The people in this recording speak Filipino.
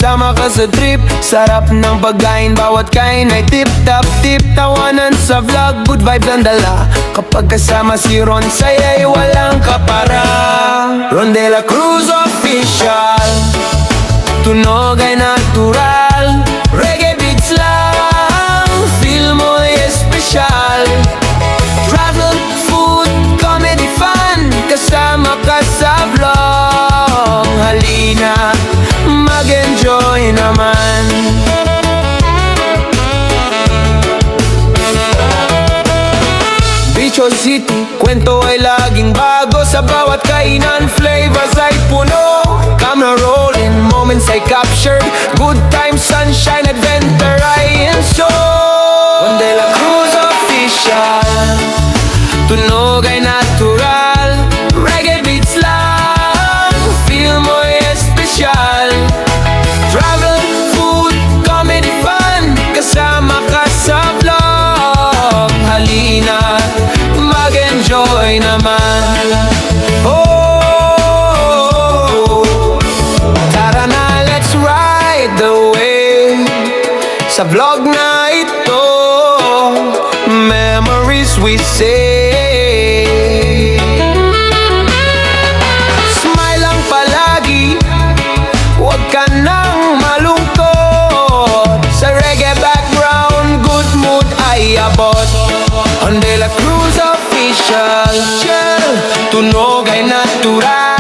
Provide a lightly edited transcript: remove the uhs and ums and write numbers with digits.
kasama ka sa trip. Sarap ng pagkain, bawat kain ay tip-top tip. Tawanan sa vlog, good vibes ang dala. Kapag kasama si Ron, saya'y walang kapara. Ron De La Cruz Official, tunog ay natural. Reggae beats lang, feel mo ay espesyal. Travel, food, comedy, fun, kasama ka sa vlog. Halina, mag-enjoy naman. Bicho City, kwento ay laging bago. Sa bawat kainan, flavors ay puno. Camera rolling, moments ay captured. Good times, sunshine, adventure ay enjoy. Ron De La Cruz Official, tunog ay natural. Reggae beats lang, feel mo ay espesyal. Travel, food, comedy, fun, kasama ka sa vlog. Halina, mag-enjoy naman. Oh, tara na, let's ride the wave. Sa vlog na ito, memories we save. Smile lang palagi, huwag ka nang malungkot. Sa reggae background, good mood ay abot. Ron De La Cruz Official, tunog ay natural.